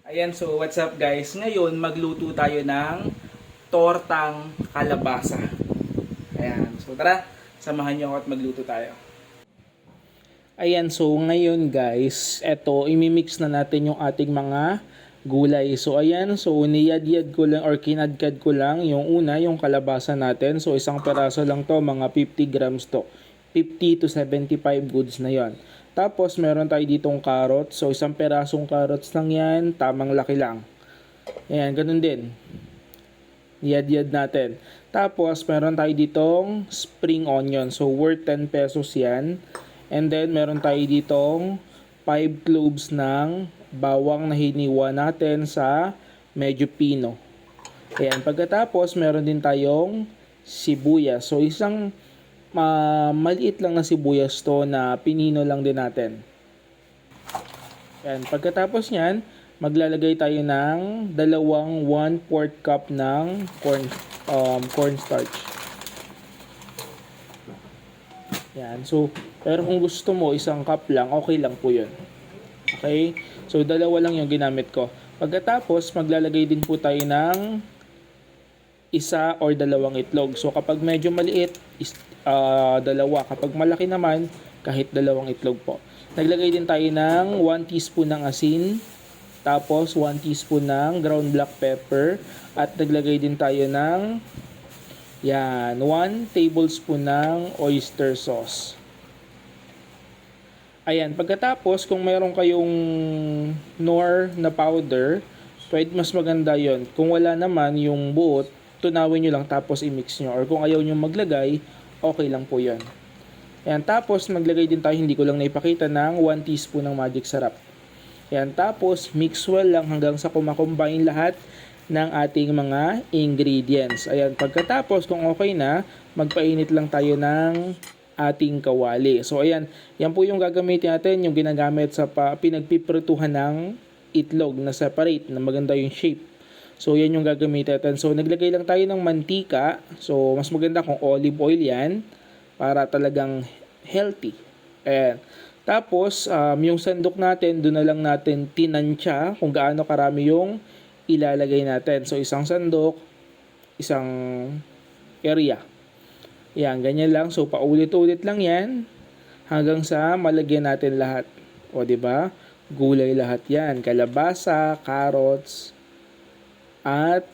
Ayan, so what's up guys? Ngayon, magluto tayo ng tortang kalabasa. Ayan, so tara, samahan niyo ako at magluto tayo. Ayan, so ngayon guys, eto, imimix na natin yung ating mga gulay. So ayan, so niyad-yad ko lang or kinadkad ko lang yung una, yung kalabasa natin. So isang peraso lang to, mga 50 grams to. 50 to 75 goods na yon. Tapos meron tayo ditong carrots. So isang perasong carrots lang yan, tamang laki lang. Ayan, ganun din. Niyad-yad natin. Tapos meron tayo ditong spring onion. So worth 10 pesos yan. And then meron tayo ditong 5 cloves ng bawang na hiniwa natin sa medyo pino. Ayan, pagkatapos meron din tayong sibuyas. So isang maliit lang na sibuyas to na pinino lang din natin. Ayan, pagkatapos nyan, maglalagay tayo ng dalawang 1/4 cup ng cornstarch. Ayan, so pero kung gusto mo isang cup lang, okay lang po yun. Okay? So dalawa lang yung ginamit ko. Pagkatapos, maglalagay din po tayo ng isa or dalawang itlog. So kapag medyo maliit, dalawa. Kapag malaki naman, kahit dalawang itlog po. Naglagay din tayo ng 1 teaspoon ng asin, tapos 1 teaspoon ng ground black pepper, at naglagay din tayo ng 1 tablespoon ng oyster sauce. Ayan, pagkatapos kung mayroon kayong Knorr na powder, pwede mas maganda yon. Kung wala naman yung buot, tunawin nyo lang tapos i-mix nyo. Or kung ayaw nyo maglagay, okay lang po yon. Ayan, tapos maglagay din tayo, hindi ko lang naipakita, ng 1 teaspoon ng magic sarap. Ayan, tapos mix well lang hanggang sa kumakombine lahat ng ating mga ingredients. Ayan, pagkatapos kung okay na, magpainit lang tayo ng ating kawali. So ayan, yan po yung gagamitin natin, yung ginagamit sa pinagpiprituhan ng itlog na separate, na maganda yung shape. So yan yung gagamitin natin. So naglagay lang tayo ng mantika. So mas maganda kung olive oil yan, para talagang healthy. Ayan. Tapos, yung sandok natin, doon na lang natin tinansya kung gaano karami yung ilalagay natin. So, isang sandok, isang area. Ayan, ganyan lang. So, paulit-ulit lang yan hanggang sa malagyan natin lahat. O, di ba? Gulay lahat yan. Kalabasa, carrots, at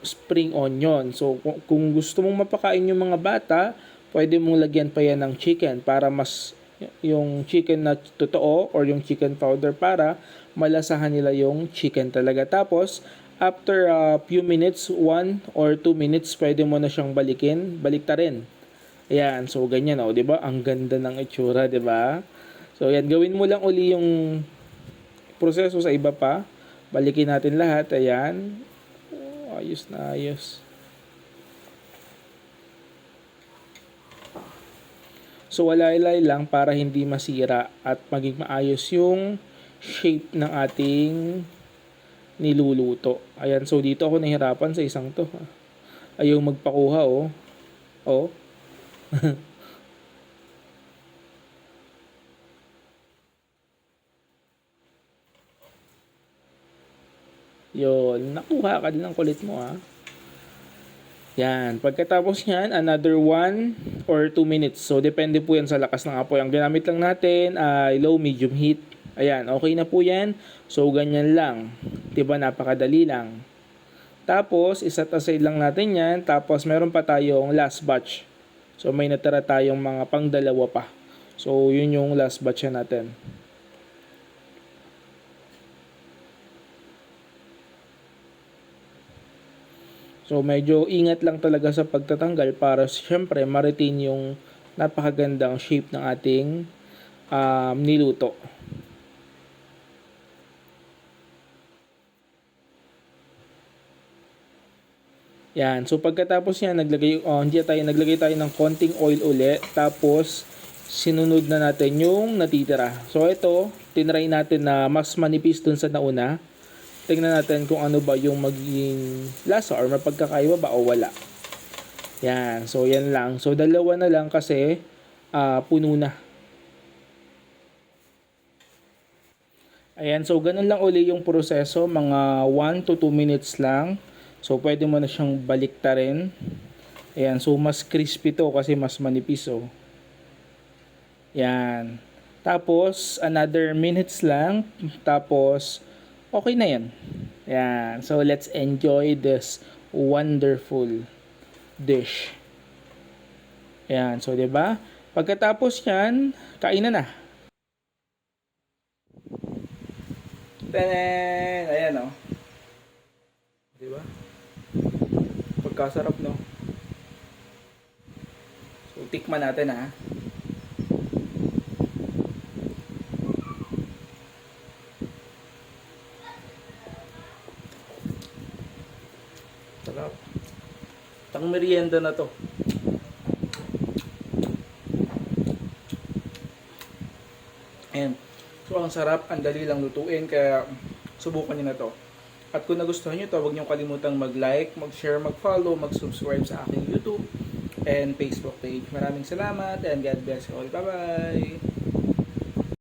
spring onion. So, kung gusto mong mapakain yung mga bata, pwede mong lagyan pa yan ng chicken para mas yung chicken na totoo or yung chicken powder para malasahan nila yung chicken talaga. Tapos, after a few minutes, 1 or 2 minutes, pwede mo na siyang baliktarin. Ayan, so ganyan o, di ba? Ang ganda ng itsura, di ba? So, ayan, gawin mo lang uli yung proseso sa iba pa. Balikin natin lahat, ayan. Oh, ayos na ayos. So walay-lay lang para hindi masira at maging maayos yung shape ng ating niluluto. Ayan, so dito ako nahirapan sa isang to. Ayaw magpakuha oh. Oh. Yun, nakuha ka din ang kulit mo ha. Yan. Pagkatapos yan, another 1 or 2 minutes. So, depende po yan sa lakas ng apoy. Ang ginamit lang natin ay low, medium heat. Ayan, okay na po yan. So, ganyan lang. Diba, napakadali lang. Tapos, iset aside lang natin yan. Tapos, meron pa tayong last batch. So, may natira tayong mga pangdalawa pa. So, yun yung last batch natin. So medyo ingat lang talaga sa pagtatanggal para siyempre ma-retain yung napakagandang shape ng ating niluto. Yan. So pagkatapos yan, naglagay tayo ng konting oil uli. Tapos sinunod na natin yung natitira. So ito, tinry natin na mas manipis dun sa nauna. Tingnan natin kung ano ba yung magiging lasa or mapagkakaiba ba o wala. Yan. So, yan lang. So, dalawa na lang kasi puno na. Ayan, so ganun lang uli yung proseso, mga 1 to 2 minutes lang. So pwede mo na siyang baliktarin. Ayan, so mas crispy to kasi mas manipis oh. Yan. Tapos another minutes lang, tapos okay na yan. Yan. So let's enjoy this wonderful dish. Yan, so 'di ba? Pagkatapos yan, kainan na. Tenen! Ayan oh. 'Di ba? Pagkasarap no. So tikman natin ha. Sarap. Tang merienda na to. Ayan. So ang sarap, ang dali lang lutuin, kaya subukan niyo na to. At kung nagustuhan niyo to, huwag niyo kalimutang mag-like, mag-share, mag-follow, mag-subscribe sa aking YouTube and Facebook page. Maraming salamat and God bless you all. Bye-bye!